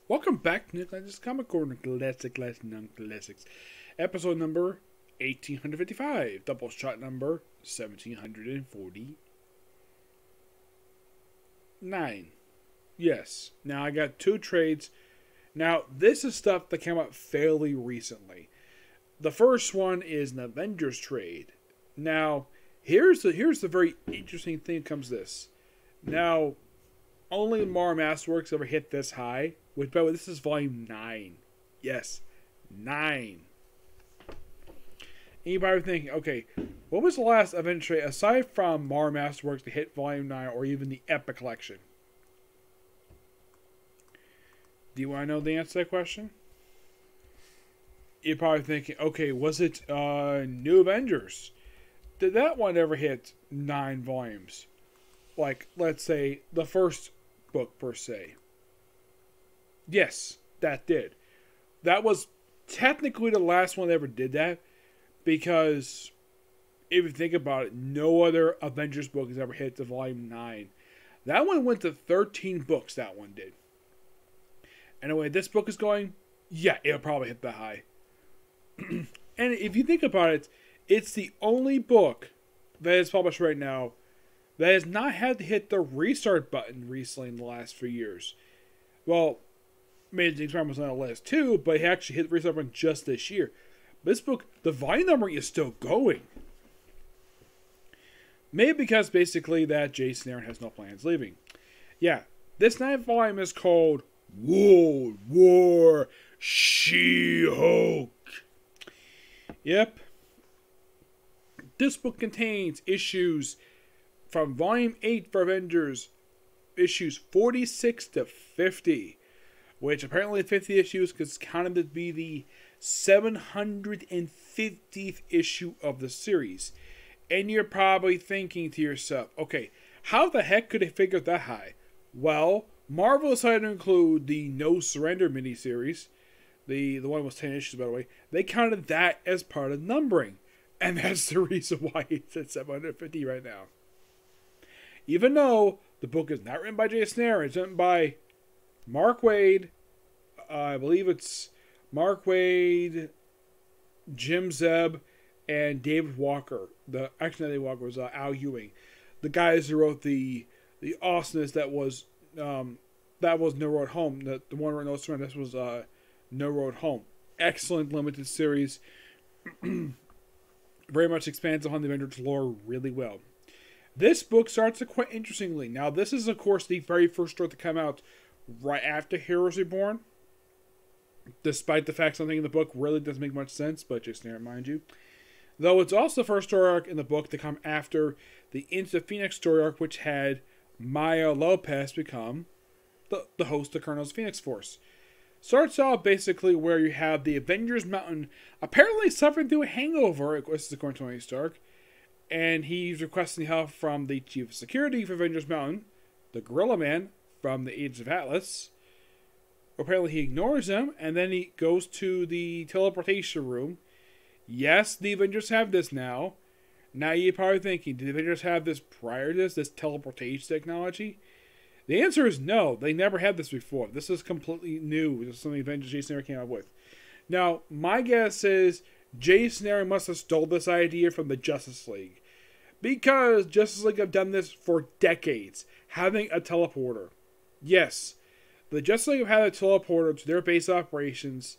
Welcome back to Nicholas Comic Corner Classic Non-Classics. Episode number 1855. Doubleshot number 1749. Yes. Now I got two trades. Now this is stuff that came out fairly recently. The first one is an Avengers trade. Now, here's the very interesting thing that comes to this. Now, only Marvel Masterworks ever hit this high. Which, by the way, this is volume 9. Yes, 9. And you're probably thinking, okay, what was the last Avengers trade, aside from Marvel Masterworks, to hit volume 9, or even the Epic Collection? Do you want to know the answer to that question? You're probably thinking, okay, was it New Avengers? Did that one ever hit 9 volumes? Like, let's say, the first book, per se. Yes, that did. That was technically the last one that ever did that, because if you think about it, no other Avengers book has ever hit the volume 9. That one went to 13 books, that one did. And the way this book is going, yeah, it'll probably hit that high. And if you think about it, it's the only book that is published right now that has not had to hit the restart button recently in the last few years. Well, Amazing Spider-Man was on the list too, but he actually hit the restart button just this year. This book, the volume numbering is still going. Maybe because basically that Jason Aaron has no plans leaving. Yeah, this 9th volume is called World War She-Hulk. Yep. This book contains issues from volume 8 for Avengers, issues 46 to 50. Which apparently 50 issues is counted to be the 750th issue of the series. And you're probably thinking to yourself, okay, how the heck could they figure that high? Well, Marvel decided to include the No Surrender miniseries. The one was 10 issues, by the way. They counted that as part of numbering. And that's the reason why it's at 750 right now. Even though the book is not written by Jason Aaron, it's written by Mark Waid, I believe it's Mark Waid, Jim Zebb, and David Walker. Actually, not David Walker, was Al Ewing. The guys who wrote the awesomeness that was No Road Home. The one where No Surrender, this was No Road Home. Excellent limited series. Very much expands upon the Avengers lore really well. This book starts quite interestingly. Now, this is, of course, the very first story to come out right after Heroes Reborn. Despite the fact something in the book really doesn't make much sense, but just near mind you. Though it's also the first story arc in the book to come after the Into Phoenix story arc, which had Maya Lopez become the host of Colonel's Phoenix Force. Starts out basically where you have the Avengers Mountain apparently suffering through a hangover, this is according to Tony Stark, and he's requesting help from the Chief of Security for Avengers Mountain, the Gorilla Man from the Age of Atlas. Apparently he ignores him, and then he goes to the teleportation room. Yes, the Avengers have this now. Now you're probably thinking, did the Avengers have this prior to this teleportation technology? The answer is no, they never had this before. This is completely new. This is something Avengers Jason Aaron came up with. Now, my guess is Jason Aaron must have stole this idea from the Justice League. Because Justice League have done this for decades, having a teleporter. Yes, the Justice League have had a teleporter to their base operations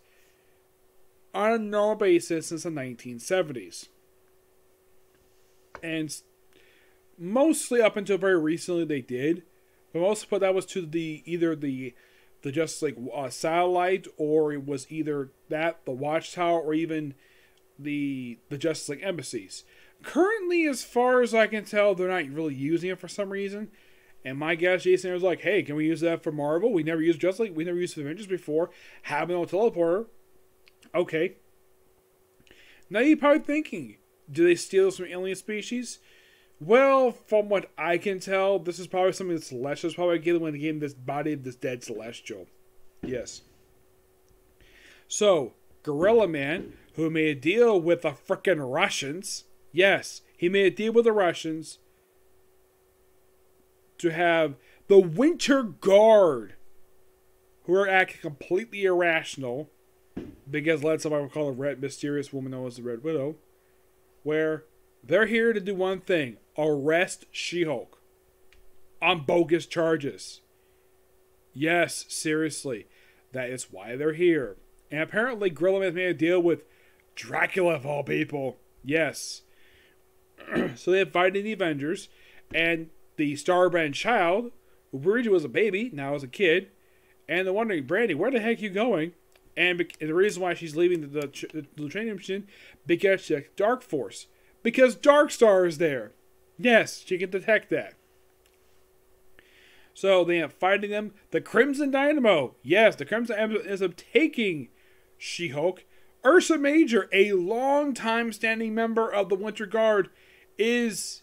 on a normal basis since the 1970s. And mostly up until very recently they did. But most of that was to either the Justice League satellite, or it was either that, the Watchtower, or even the Justice League embassies. Currently, as far as I can tell, they're not really using it for some reason. And my guess, Jason was like, hey, can we use that for Marvel? We never used Justice League. We never used Avengers before. Have no teleporter. Okay. Now you're probably thinking, do they steal this from alien species? Well, from what I can tell, this is probably something that Celestial's probably getting when they gave him this body of this dead Celestial. Yes. So, Gorilla Man, who made a deal with the frickin' Russians. Yes, he made a deal with the Russians to have the Winter Guard who are acting completely irrational because let somebody call a red mysterious woman known as the Red Widow, where they're here to do one thing: arrest She-Hulk on bogus charges. Yes, seriously, that is why they're here. And apparently Gorilla has made a deal with Dracula of all people. Yes. So they invited the Avengers, and the Starbrand child, who originally was a baby, now is a kid, and they're wondering, Brandy, where the heck are you going? And the reason why she's leaving the training mission, because she's Dark Force. Because Darkstar is there. Yes, she can detect that. So they end up fighting them. The Crimson Dynamo. Yes, the Crimson Dynamo ends up taking She-Hulk. Ursa Major, a long-time standing member of the Winter Guard, is,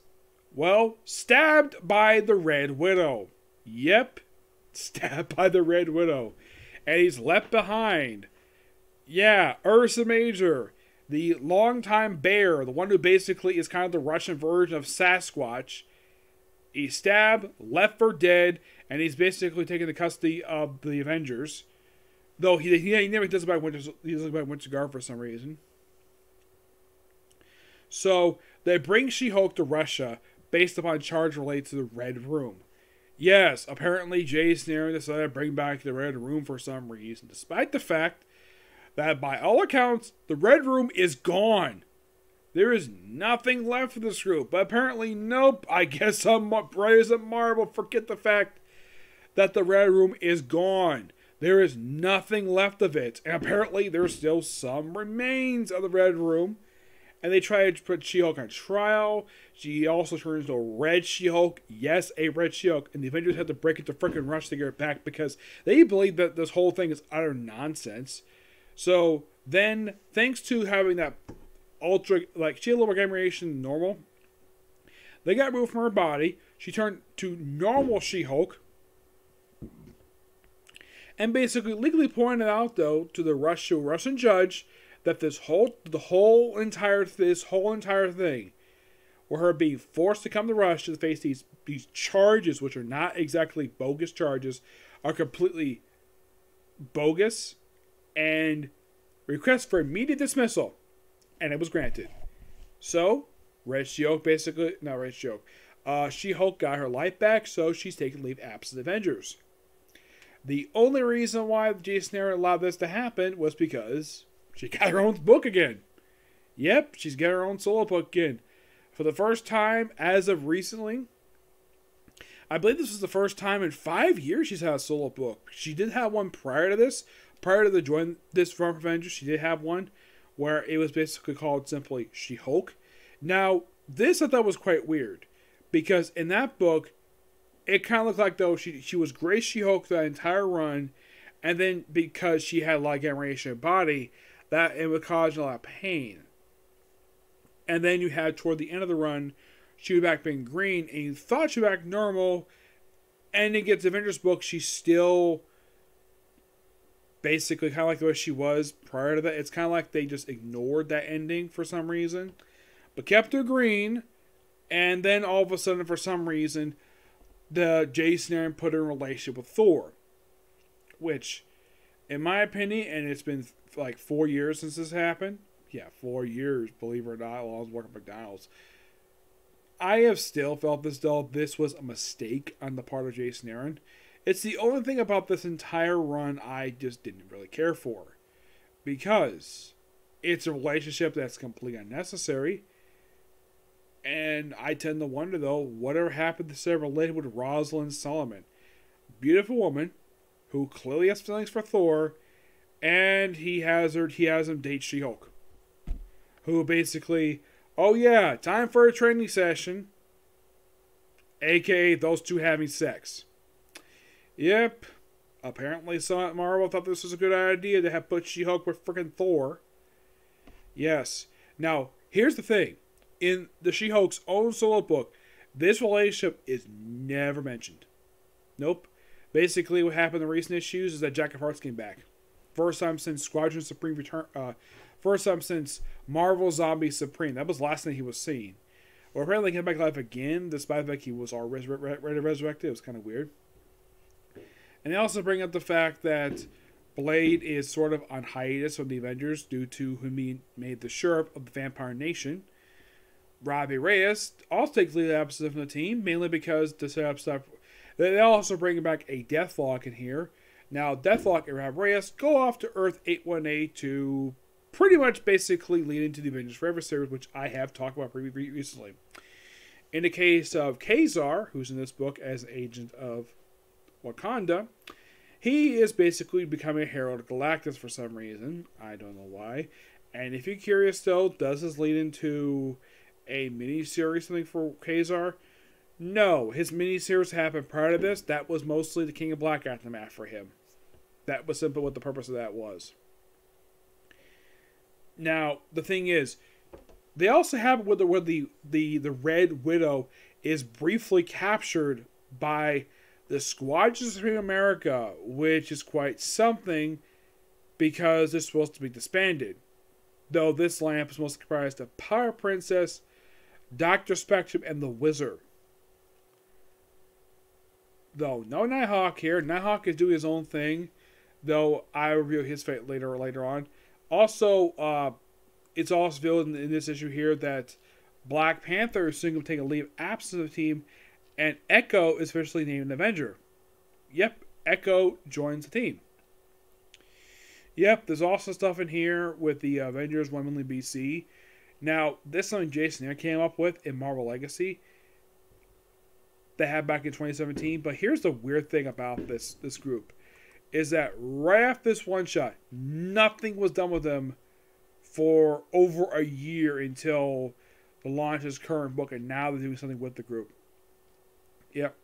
well, stabbed by the Red Widow. Yep, stabbed by the Red Widow. And he's left behind. Yeah, Ursa Major, the longtime bear, the one who basically is kind of the Russian version of Sasquatch. He's stabbed, left for dead, and he's basically taken the custody of the Avengers. Though he never does it by Winter Guard for some reason. So they bring She-Hulk to Russia based upon charge related to the Red Room. Yes, apparently Jason Aaron decided to bring back the Red Room for some reason, despite the fact that by all accounts, the Red Room is gone. There is nothing left of this group. But apparently, nope, I guess some brothers at Marvel forget the fact that the Red Room is gone. There is nothing left of it. And apparently, there's still some remains of the Red Room. And they try to put She-Hulk on trial. She also turns into a red She-Hulk. Yes, a red She-Hulk. And the Avengers have to break into frickin' rush to get it back because they believe that this whole thing is utter nonsense. So then, thanks to having that ultra, like, she had a little more radiation than normal, they got removed from her body. She turned to normal She-Hulk. And basically legally pointed out, though, to the Russian judge that this whole entire thing, were her being forced to come to Russia to face these charges, which are not exactly bogus charges, are completely bogus, and request for immediate dismissal, and it was granted. So, She-Hulk got her life back, so she's taking leave absent Avengers. The only reason why Jason Aaron allowed this to happen was because she got her own book again. Yep, she's got her own solo book again. For the first time, as of recently, I believe this was the first time in 5 years she's had a solo book. She did have one prior to this. Prior to the join this from Avengers, she did have one where it was basically called simply She-Hulk. Now, this I thought was quite weird, because in that book, it kind of looked like though she was Grace She-Hulk that entire run, and then because she had a lot of generation body, that it would cause a lot of pain. And then you had toward the end of the run, she was back being green, and you thought she was back normal, and it gets Avengers book, she's still basically kind of like the way she was prior to that. It's kind of like they just ignored that ending for some reason, but kept her green, and then all of a sudden, for some reason, the Jason Aaron put her in a relationship with Thor, which, in my opinion, and it's been like 4 years since this happened. Yeah, 4 years, believe it or not, while I was working at McDonald's. I have still felt as though this was a mistake on the part of Jason Aaron. It's the only thing about this entire run I just didn't really care for, because it's a relationship that's completely unnecessary. And I tend to wonder, though, whatever happened to say related with Rosalind Solomon. Beautiful woman who clearly has feelings for Thor, and he has him date She-Hulk, who basically, oh yeah, time for a training session, aka those two having sex. Yep, apparently some at Marvel thought this was a good idea to have put She-Hulk with freaking Thor. Yes. Now, here's the thing. In the She-Hulk's own solo book, this relationship is never mentioned. Nope. Basically, what happened in the recent issues is that Jack of Hearts came back. First time since Squadron Supreme return. First time since Marvel Zombie Supreme. That was the last thing he was seen. Well, apparently he came back to life again, despite the fact he was already resurrected. It was kind of weird. And they also bring up the fact that Blade is sort of on hiatus from the Avengers due to whom he made the sheriff of the Vampire Nation. Robbie Reyes also takes lead episode from the team, mainly because to set up stuff. They also bring back a Deathlock in here. Now, Deathlock and Robbie Reyes go off to Earth 818 to pretty much basically lead into the Avengers Forever series, which I have talked about recently. In the case of Ka-Zar, who's in this book as agent of Wakanda, he is basically becoming a herald of Galactus for some reason. I don't know why. And if you're curious, though, does this lead into a mini-series, something for Ka-Zar? No. His mini-series happened prior to this. That was mostly the King of Black aftermath for him. That was simply what the purpose of that was. Now, the thing is, they also have where the Red Widow is briefly captured by the Squadron of America, which is quite something because it's supposed to be disbanded. Though this lamp is mostly comprised of Power Princess, Dr. Spectrum, and the Wizard. Though no Nighthawk here. Nighthawk is doing his own thing, though I reveal his fate later on. Also, it's also revealed in this issue here that Black Panther is soon going to take a leave of absence of the team, and Echo is officially named an Avenger. Yep, Echo joins the team. Yep, there's also stuff in here with the Avengers 1 million BC. Now, this is something Jason Aaron came up with in Marvel Legacy. They had back in 2017. But here's the weird thing about this group. Is that right after this one shot, nothing was done with them for over a year until the launch of his current book. And now they're doing something with the group. Yep.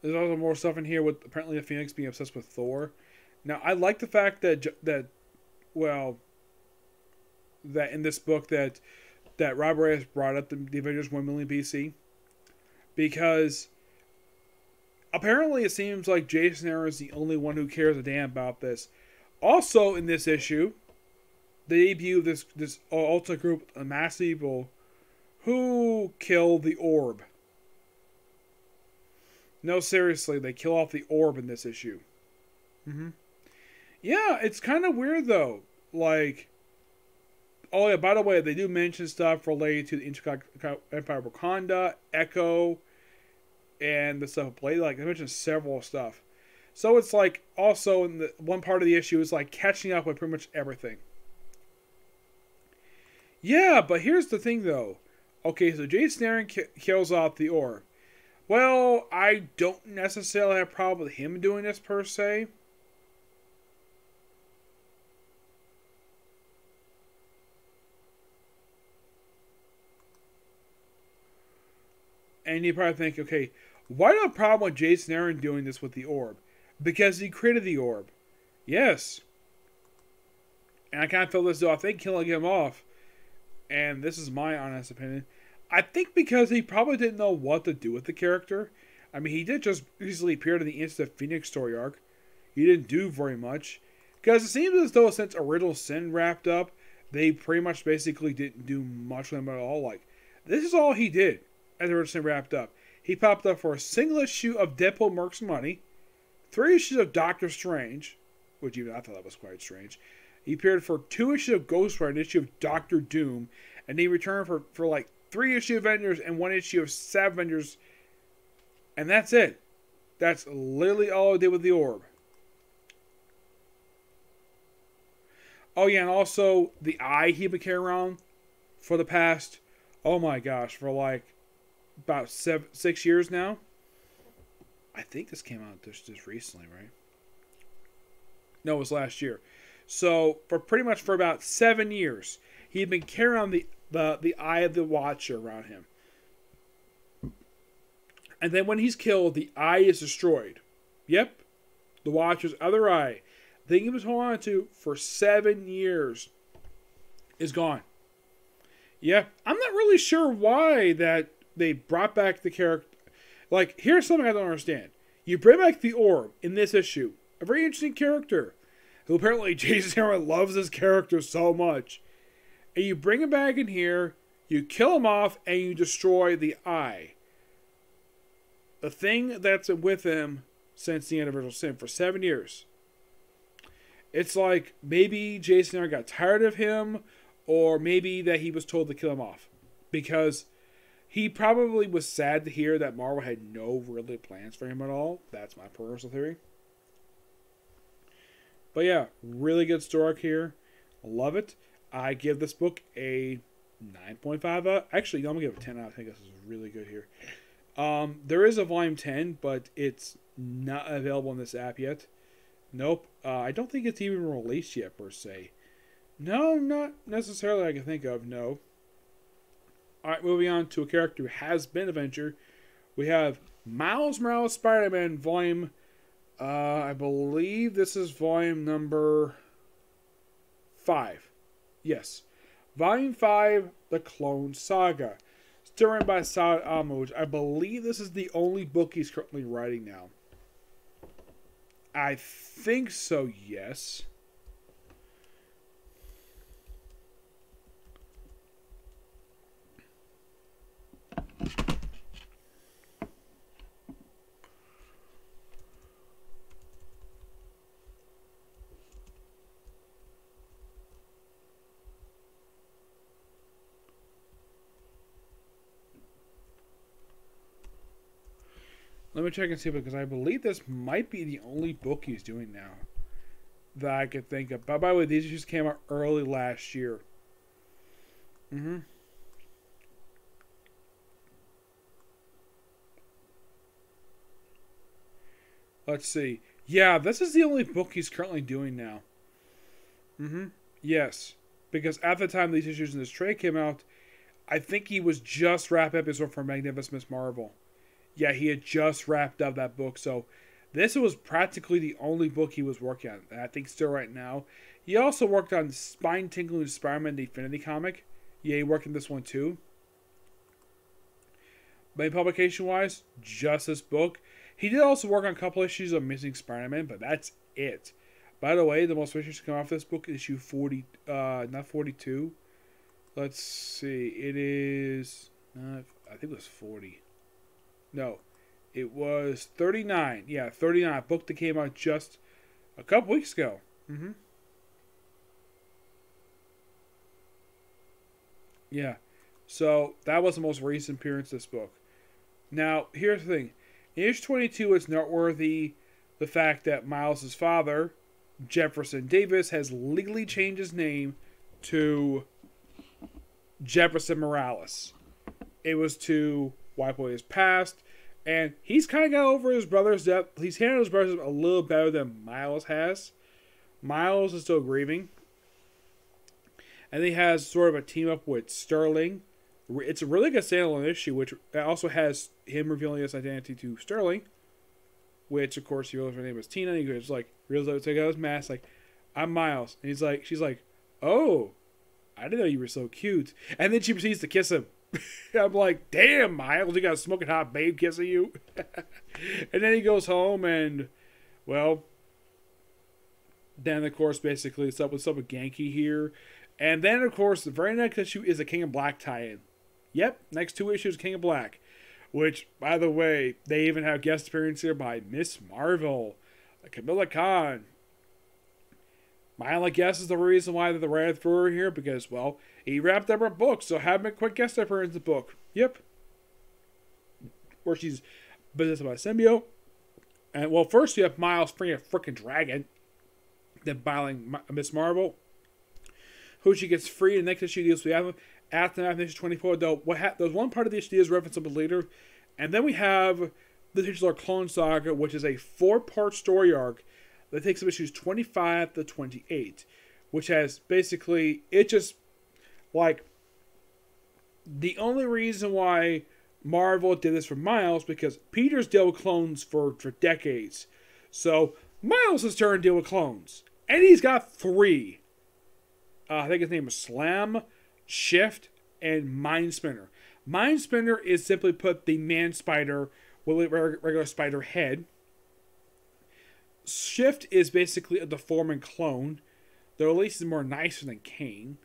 There's also more stuff in here with apparently the Phoenix being obsessed with Thor. Now, I like the fact that in this book that Robert Reyes brought up the Avengers 1 million BC, because apparently it seems like Jason Aaron is the only one who cares a damn about this. Also, in this issue, the debut of this Ultra group, a Mass Evil, who killed the Orb. No, seriously, they kill off the Orb in this issue. Yeah, it's kind of weird, though. Like, oh yeah, by the way, they do mention stuff related to the Intergalactic Empire of Wakanda, Echo, and the stuff of Blade. Like, they mention several stuff. So it's like, also, in the one part of the issue is like catching up with pretty much everything. Yeah, but here's the thing, though. Okay, so Jason Aaron kills off the Orb. Well, I don't necessarily have a problem with him doing this per se. And you probably think, okay, why do I have a problem with Jason Aaron doing this with the Orb? Because he created the Orb. Yes. And I kind of feel as though I think killing him off, and this is my honest opinion, I think because he probably didn't know what to do with the character. I mean, he did just easily appear in the Instant Phoenix story arc. He didn't do very much. Because it seems as though since Original Sin wrapped up, they pretty much basically didn't do much with him at all. Like, this is all he did as Original Sin wrapped up. He popped up for a single issue of Deadpool Mercs Money, 3 issues of Doctor Strange, which even I thought that was quite strange. He appeared for 2 issues of Ghost Rider, an issue of Doctor Doom, and he returned for like 3 issue Avengers and 1 issue of Avengers, and that's it. That's literally all I did with the Orb. Oh yeah, and also the eye he been carrying around for the past, oh my gosh, for like about 6 years now. I think this came out just recently, right? No, it was last year. So for about 7 years, he'd been carrying around the Eye of the Watcher around him. And then when he's killed, the eye is destroyed. Yep. The Watcher's other eye, the thing he was holding on to for 7 years, is gone. Yeah. I'm not really sure why that they brought back the character. Like, here's something I don't understand. You bring back the Orb in this issue. A very interesting character. who apparently Jason Aaron loves his character so much. And you bring him back in here, you kill him off, and you destroy the eye. The thing that's been with him since the end of Original Sin for 7 years. It's like maybe Jason Aaron got tired of him, or maybe that he was told to kill him off. Because he probably was sad to hear that Marvel had no really plans for him at all. That's my personal theory. But yeah, really good story arc here. Love it. I give this book a 9.5. Actually, no, I'm going to give it a 10 out. I think this is really good here. There is a volume 10, but it's not available in this app yet. Nope. I don't think it's even released yet, per se. No, not necessarily I can think of, no. Alright, moving on to a character who has been Avenger. We have Miles Morales Spider-Man volume, I believe this is volume number 5. Yes. Volume 5, The Clone Saga. Still written by Saad Ahmed. I believe this is the only book he's currently writing now. I think so, yes. Let me check and see, because I believe this might be the only book he's doing now that I could think of. But by the way, these just came out early last year. Let's see. Yeah, this is the only book he's currently doing now. Yes. Because at the time these issues in this trade came out, I think he was just wrapping up his work for Magnificent Miss Marvel. Yeah, he had just wrapped up that book, so this was practically the only book he was working on. And I think still right now. He also worked on Spine-Tingling Spider-Man the Infinity comic. Yeah, he worked on this one too. But publication-wise, just this book. He did also work on a couple issues of Missing Spider-Man, but that's it. By the way, the most issues to come off this book is issue 40, not 42. Let's see, it is, I think it was 40. No, it was 39. Yeah, 39. A book that came out just a couple weeks ago. Yeah. So, that was the most recent appearance of this book. Now, here's the thing. In issue 22, it's noteworthy the fact that Miles' father, Jefferson Davis, has legally changed his name to Jefferson Morales. It was to wipe away his past, and he's kind of got over his brother's death. He's handled his brother's death a little better than Miles has. Miles is still grieving, and he has sort of a team up with Sterling. It's a really good standalone issue, which also has him revealing his identity to Sterling, which of course he realizes her name is Tina. And he goes like, realizes take out his mask, like, I'm Miles, and she's like, oh, I didn't know you were so cute, and then she proceeds to kiss him. I'm like, damn, Miles, you got a smoking hot babe kissing you. And then he goes home, and, well, then, of course, basically, what's up with Genki here. And then, of course, the very next issue is a King of Black tie-in. Yep, next 2 issues, King of Black. Which, by the way, they even have guest appearance here by Miss Marvel, Camilla Khan. My only guess is the reason why they're right through her here, because, well, he wrapped up her book, so have him a quick guest appearance in the book. Yep. Where she's possessed by a symbiote. And, well, first you have Miles freeing a freaking dragon. Then battling Miss Marvel, who she gets free, and next issue deals with Adam. After issue 24, though, there's one part of the issue that is referenced a bit later. And then we have the titular Clone Saga, which is a 4-part story arc that takes up issues 25 to 28, which has basically, it just, like, the only reason why Marvel did this for Miles, because Peter's dealt with clones for decades. So, Miles has turned to deal with clones. And he's got 3. I think his name is Slam, Shift, and Mind Spinner. Mind Spinner is simply put the man spider with a regular spider head. Shift is basically a deforming clone, though at least is more nicer than Kane.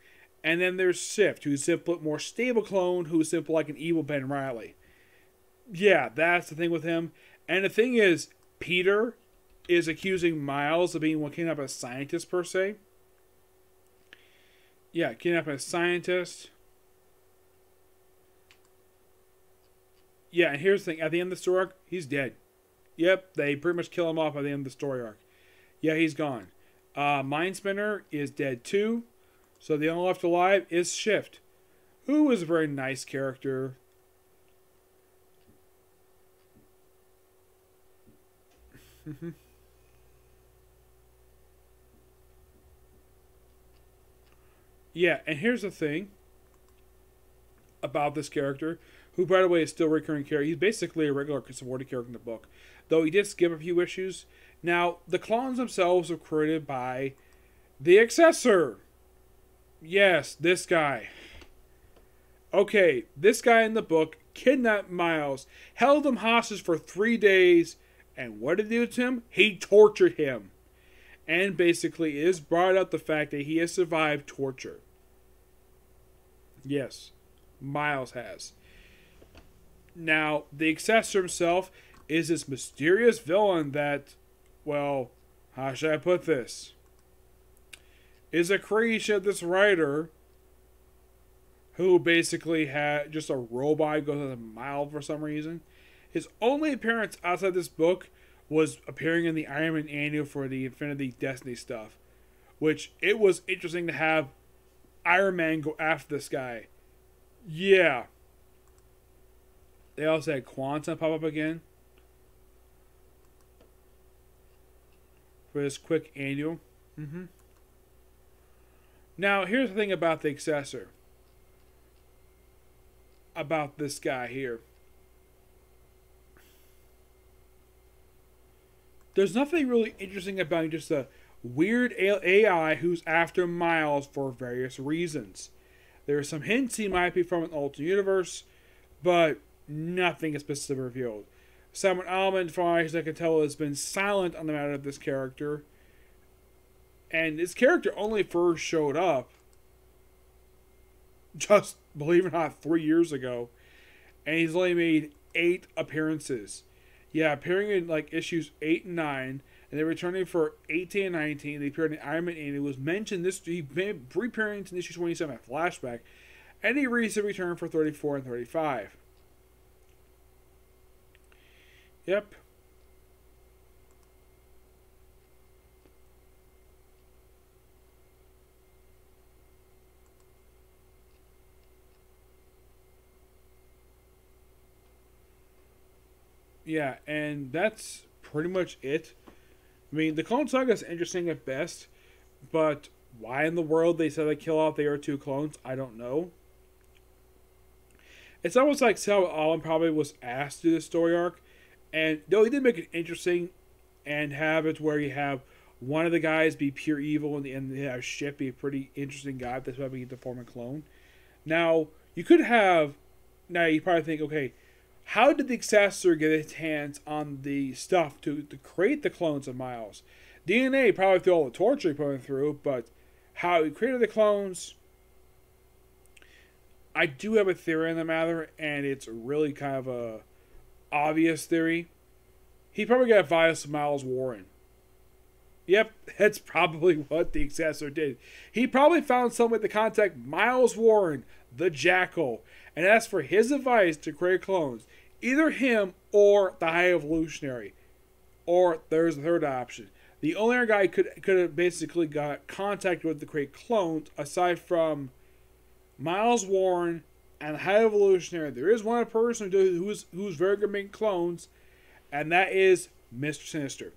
And then there's Shift, who's simply a more stable clone, who's simply like an evil Ben Riley. Yeah, that's the thing with him. And the thing is, Peter is accusing Miles of being what kidnapped a scientist, per se. Yeah, kidnapped a scientist. Yeah, and here's the thing. At the end of the story arc, he's dead. Yep, they pretty much kill him off at the end of the story arc. Yeah, he's gone. Mindspinner is dead too. So the only left alive is Shift, who is a very nice character. Yeah, and here's the thing about this character, who, by the way, is still a recurring character. He's basically a regular supporting character in the book, though he did skip a few issues. Now, the clones themselves were created by the Accessor. Yes, this guy. Okay, this guy in the book kidnapped Miles, held him hostage for 3 days, and what did he do to him? He tortured him. And basically is brought up the fact that he has survived torture. Yes, Miles has. Now, the Accessor himself is this mysterious villain that, well, how should I put this? Is a creation of this writer who basically had just a robot goes as a mile for some reason. His only appearance outside this book was appearing in the Iron Man annual for the Infinity Destiny stuff, which it was interesting to have Iron Man go after this guy. Yeah. They also had Quantum pop up again for this quick annual. Now, here's the thing about the Accessor. About this guy here. There's nothing really interesting about him, just a weird AI who's after Miles for various reasons. There are some hints he might be from an alternate universe, but nothing is specifically revealed. Simon Almond, from as I can tell, has been silent on the matter of this character. And this character only first showed up just, believe it or not, 3 years ago. And he's only made 8 appearances. Yeah, appearing in like issues 8 and 9, and then returning for 18 and 19. They appeared in Iron Man 8. It was mentioned this. He made brief appearance in issue 27 at Flashback, and he recently returned for 34 and 35. Yep. Yeah, and that's pretty much it. I mean, the Clone Saga is interesting at best, but why in the world they said they kill off the other 2 clones, I don't know. It's almost like Sal Allen probably was asked to do this story arc, and though he did make it interesting and have it where you have one of the guys be pure evil and they have Shift be a pretty interesting guy that's why we get to form a clone. Now, you could have, now you probably think, okay, how did the Accessor get its hands on the stuff to create the clones of Miles? DNA probably through all the torture he put him through, but how he created the clones, I do have a theory on the matter, and it's really kind of a obvious theory. He probably got advice from Miles Warren. Yep, that's probably what the Accessor did. He probably found someone to contact Miles Warren, the Jackal, and asked for his advice to create clones. Either him or the High Evolutionary. Or there's a third option. The only other guy could have basically got contact with to create clones, aside from Miles Warren and the High Evolutionary. There is one person who's very good at making clones, and that is Mr. Sinister.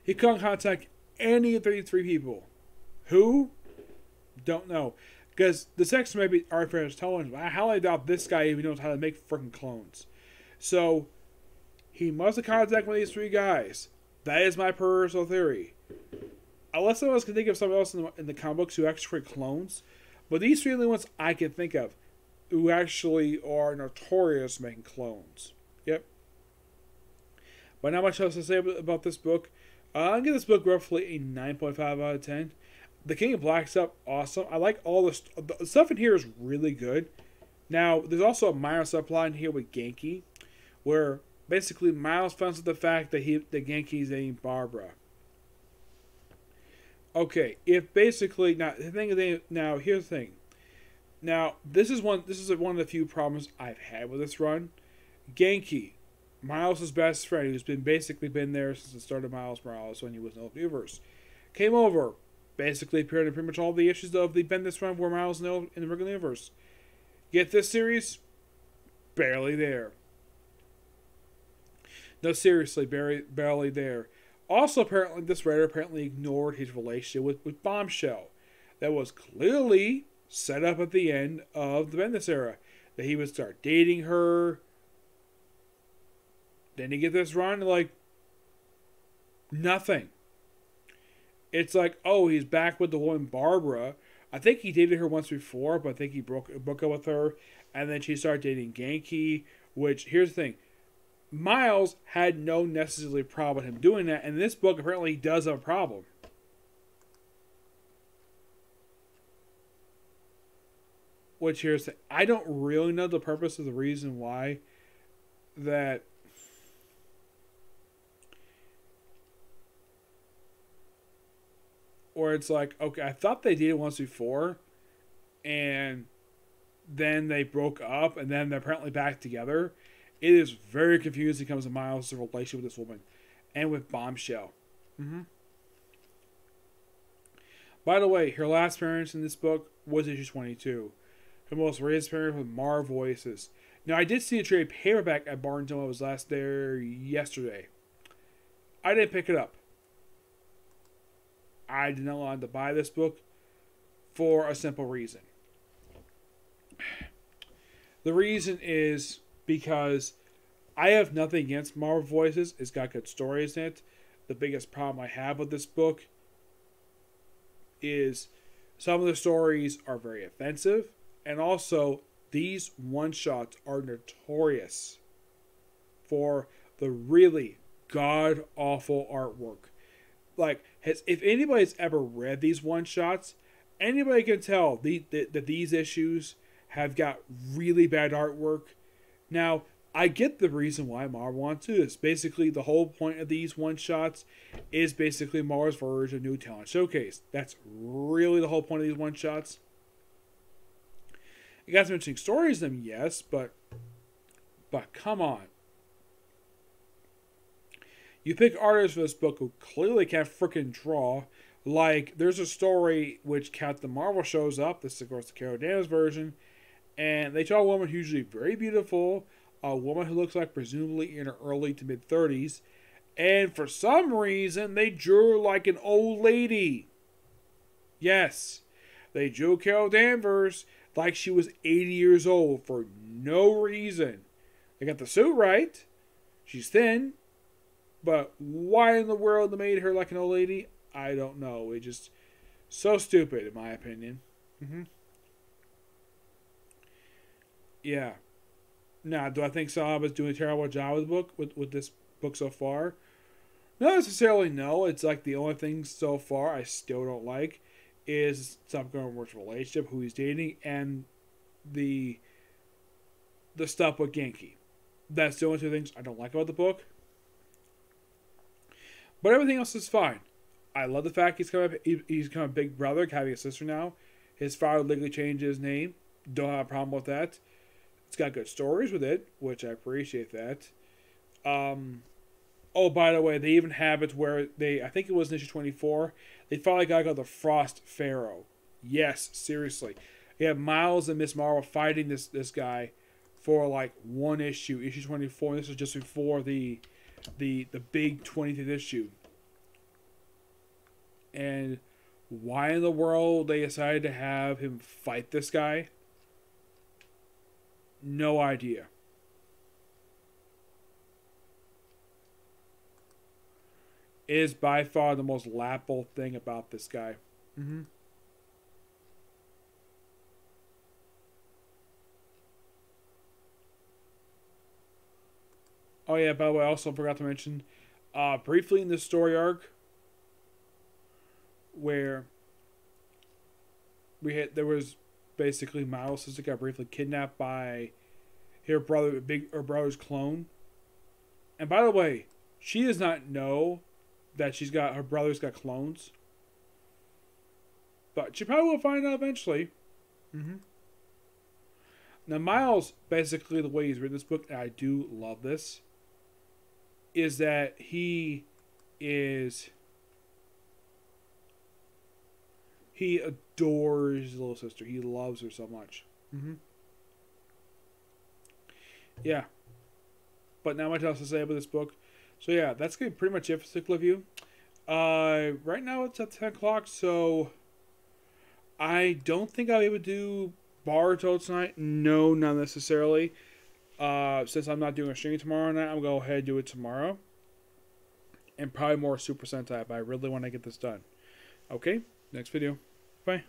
He couldn't contact any of these 3 people. Who? Don't know. Because the sex may be artificial intelligence, but I highly doubt this guy even knows how to make freaking clones. So, he must have contacted one of these 3 guys. That is my personal theory. Unless someone else can think of someone else in the comic books who actually create clones. But these 3 are the only ones I can think of who actually are notorious making clones. Yep. But not much else to say about this book. I'll give this book roughly a 9.5 out of 10. The King of Black stuff, awesome. I like all the stuff in here is really good. Now, there's also a minor subplot in here with Genki, where basically Miles finds out the fact that Genki's dating Barbara. Okay, if basically now here's the thing. Now this is one of the few problems I've had with this run. Genki, Miles' best friend, who's basically been there since the start of Miles Morales when he was in the universe, came over, basically appeared in pretty much all the issues of the Bendis run where Miles in the regular universe. Get this series, barely there. No, seriously, barely there. Also, apparently, this writer ignored his relationship with Bombshell. That was clearly set up at the end of the Bendis era. That he would start dating her. Then he get this run, like, nothing. It's like, oh, he's back with the woman Barbara. I think he dated her once before, but I think he broke up with her. And then she started dating Genki, which, here's the thing. Miles had no necessarily problem with him doing that, and in this book apparently he does have a problem. Which here's the, I don't really know the purpose of the reason why that or it's like, okay, I thought they did it once before and then they broke up and then they're apparently back together. It is very confusing when it comes to Miles' relationship with this woman and with Bombshell. By the way, her last appearance in this book was issue 22. Her most recent appearance with Mar Voices. Now, I did see a trade paperback at Barnes & Noble. I was last there yesterday. I didn't pick it up. I did not want to buy this book for a simple reason. The reason is because I have nothing against Marvel Voices. It's got good stories in it. The biggest problem I have with this book is some of the stories are very offensive. And also, these one-shots are notorious for the really god-awful artwork. Like, if anybody's ever read these one-shots, anybody can tell that these issues have got really bad artwork. Now, I get the reason why Marvel wants to do this. Basically, the whole point of these one-shots is basically Marvel's version of New Talent Showcase. That's really the whole point of these one-shots. You got some interesting stories in them, yes, but come on. You pick artists for this book who clearly can't freaking draw. Like, there's a story which Captain Marvel shows up. This is, of course, the Carol Danvers version. And they draw a woman who's usually very beautiful. A woman who looks like presumably in her early to mid-30s. And for some reason, they drew her like an old lady. Yes. They drew Carol Danvers like she was 80 years old for no reason. They got the suit right. She's thin. But why in the world they made her like an old lady? I don't know. It's just so stupid, in my opinion. Yeah. Now, do I think Saba's doing a terrible job with the book, with this book so far? Not necessarily, no. It's like the only thing so far I still don't like is Stop Going Work's relationship, who he's dating, and the stuff with Genki. That's the only two things I don't like about the book. But everything else is fine. I love the fact he's become a big brother, having a sister now. His father legally changed his name. Don't have a problem with that. It's got good stories with it, which I appreciate that. Oh, by the way, they even have it where I think it was in issue 24, they finally got the Frost Pharaoh. Yes, seriously. You have Miles and Miss Marvel fighting this guy for like one issue, issue 24. And this was just before the big 20th issue. And why in the world they decided to have him fight this guy? No idea. It is by far the most laughable thing about this guy. Oh yeah, by the way, I also forgot to mention, briefly in this story arc, where there was basically Miles' sister got briefly kidnapped by her brother's clone. And by the way, she does not know that her brother's got clones. But she probably will find out eventually. Now, Miles, basically, the way he's written this book, and I do love this, is that he adores his little sister. He loves her so much. Yeah. But not much else to say about this book. So yeah, that's going to be pretty much it for Cyclic Review. Right now it's at 10 o'clock, so I don't think I'll be able to do Boruto tonight. No, not necessarily. Since I'm not doing a stream tomorrow night, I'm going to go ahead and do it tomorrow. And probably more Super Sentai, but I really want to get this done. Okay, next video. Bye.